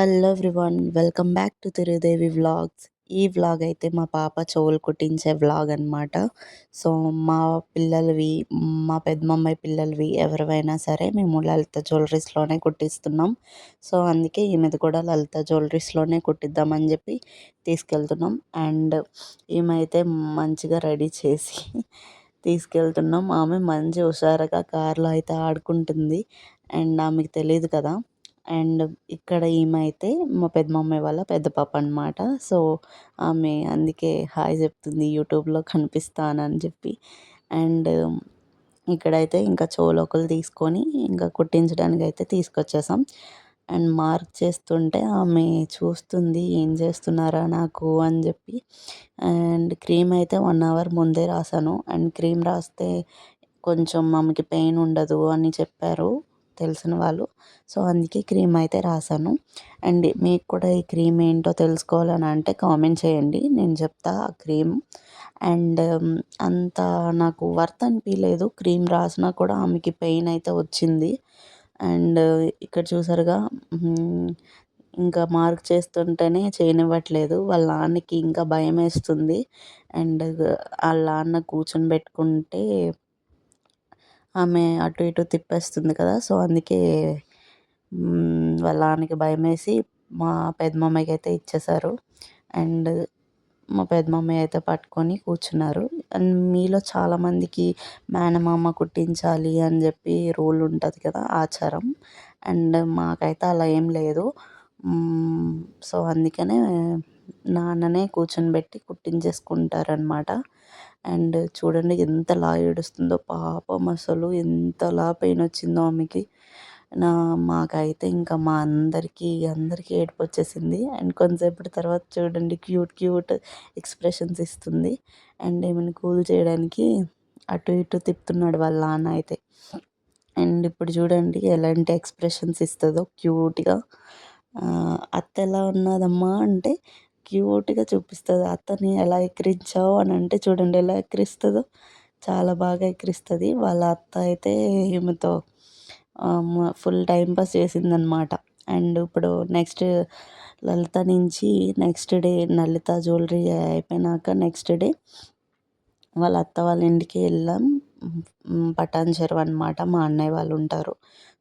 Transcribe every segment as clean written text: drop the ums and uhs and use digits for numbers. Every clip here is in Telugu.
Hello everyone, welcome back to Tirudevi vlogs. ఈ వ్లాగ్ అయితే మా పాప చెవులు కుట్టించే వ్లాగ్ అనమాట. సో మా పిల్లలవి, మా పెద్దమమ్మాయి పిల్లలవి ఎవరివైనా సరే మేము లలిత జ్యువెలరీస్లోనే కుట్టిస్తున్నాం. సో అందుకే ఈమెది కూడా లలిత జ్యువెలరీస్లోనే కుట్టిద్దామని చెప్పి తీసుకెళ్తున్నాం. అండ్ ఈమెయితే మంచిగా రెడీ చేసి తీసుకెళ్తున్నాం. ఆమె మంచి హుషారుగా కార్లో అయితే ఆడుకుంటుంది. అండ్ ఆమెకు తెలియదు కదా. అండ్ ఇక్కడ ఈమె అయితే మా పెద్దమమ్మాయి వాళ్ళ పెద్ద పాప అనమాట. సో ఆమె అందుకే హాయ్ చెప్తుంది, యూట్యూబ్లో కనిపిస్తానని చెప్పి. అండ్ ఇక్కడైతే ఇంకా చెవులోకలు తీసుకొని ఇంకా కుట్టించడానికి అయితే తీసుకొచ్చేసాం. అండ్ మార్క్ చేస్తుంటే ఆమె చూస్తుంది, ఏం చేస్తున్నారా నాకు అని చెప్పి. అండ్ క్రీమ్ అయితే 1 అవర్ ముందే రాసాను. అండ్ క్రీమ్ రాస్తే కొంచెం ఆమెకి పెయిన్ ఉండదు అని చెప్పారు తెలిసిన వాళ్ళు. సో అందుకే క్రీమ్ అయితే రాసాను. అండ్ మీకు కూడా ఈ క్రీమ్ ఏంటో తెలుసుకోవాలని అంటే కామెంట్ చేయండి, నేను చెప్తా ఆ క్రీమ్. అండ్ అంత నాకు వర్త్ అనిపించలేదు, క్రీమ్ రాసినా కూడా ఆమెకి పెయిన్ అయితే వచ్చింది. అండ్ ఇక్కడ చూసారుగా, ఇంకా మార్క్ చేస్తుంటేనే చేయనివ్వట్లేదు. వాళ్ళ నాన్నకి ఇంకా భయం వేస్తుంది. అండ్ వాళ్ళ నాన్న కూర్చొని పెట్టుకుంటే ఆమె అటు ఇటు తిప్పేస్తుంది కదా. సో అందుకే వాళ్ళ నాన్నకి భయమేసి మా పెద్దమమ్మాయికి అయితే ఇచ్చేశారు. అండ్ మా పెద్దమమ్మాయి అయితే పట్టుకొని కూర్చున్నారు. అండ్ మీలో చాలామందికి మేనమామ కుట్టించాలి అని చెప్పి రూల్ ఉంటుంది కదా, ఆచారం. అండ్ మాకైతే అలా ఏం లేదు. సో అందుకనే నాన్ననే కూర్చొని పెట్టి కుట్టించేసుకుంటారనమాట. అండ్ చూడండి ఎంతలా ఏడుస్తుందో పాపం, అసలు ఎంతలా పెయిన్ వచ్చిందో ఆమెకి. మాకైతే ఇంకా మా అందరికీ ఏడుపు వచ్చేసింది. అండ్ కొంతసేపటి తర్వాత చూడండి క్యూట్ క్యూట్ ఎక్స్ప్రెషన్స్ ఇస్తుంది. అండ్ ఏమైనా కూల్ చేయడానికి అటు ఇటు తిప్పుతున్నాడు వాళ్ళ నాన్న అయితే. అండ్ ఇప్పుడు చూడండి ఎలాంటి ఎక్స్ప్రెషన్స్ ఇస్తుందో క్యూట్గా. అత్త ఎలా ఉన్నదమ్మా అంటే క్యూట్గా చూపిస్తుంది. అత్తని ఎలా ఎక్కిరించావు అని అంటే చూడండి ఎలా ఎక్కిరిస్తుందో, చాలా బాగా ఎక్కిరిస్తుంది. వాళ్ళ అత్త అయితే ఈమెతో ఫుల్ టైం పాస్ చేసిందనమాట. అండ్ ఇప్పుడు నెక్స్ట్ లలిత నుంచి నెక్స్ట్ డే లలిత జ్యువెలరీ అయిపోయినాక నెక్స్ట్ డే వాళ్ళ అత్త వాళ్ళ ఇంటికి వెళ్ళాం. పటాన్ చెరువు అనమాట, మా అన్నయ్య వాళ్ళు ఉంటారు.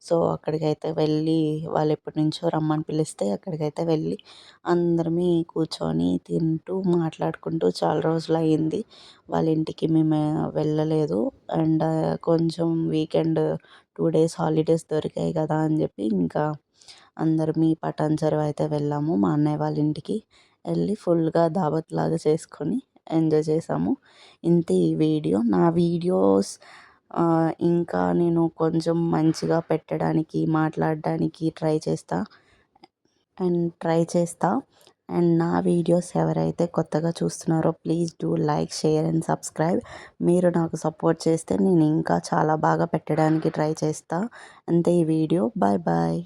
సో అక్కడికైతే వెళ్ళి వాళ్ళు ఎప్పటి నుంచో రమ్మని పిలిస్తే అక్కడికైతే వెళ్ళి అందరమీ కూర్చొని తింటూ మాట్లాడుకుంటూ చాలా రోజులు అయ్యింది. వాళ్ళ ఇంటికి మేము వెళ్ళలేదు. అండ్ కొంచెం వీకెండ్ 2 days హాలిడేస్ దొరికాయి కదా అని చెప్పి ఇంకా అందరమీ పటాన్ చెరువు అయితే వెళ్ళాము. మా అన్నయ్య వాళ్ళ ఇంటికి వెళ్ళి ఫుల్గా దావత్ లాగా చేసుకొని ఎంజాయ్ చేసాము. ఇంతే ఈ వీడియో. నా వీడియోస్ ఇంకా నేను కొంచెం మంచిగా పెట్టడానికి, మాట్లాడడానికి ట్రై చేస్తా. అండ్ నా వీడియోస్ ఎవరైతే కొత్తగా చూస్తున్నారో please do like, share and subscribe. మీరు నాకు సపోర్ట్ చేస్తే నేను ఇంకా చాలా బాగా పెట్టడానికి ట్రై చేస్తా. అంతే ఈ వీడియో. Bye bye.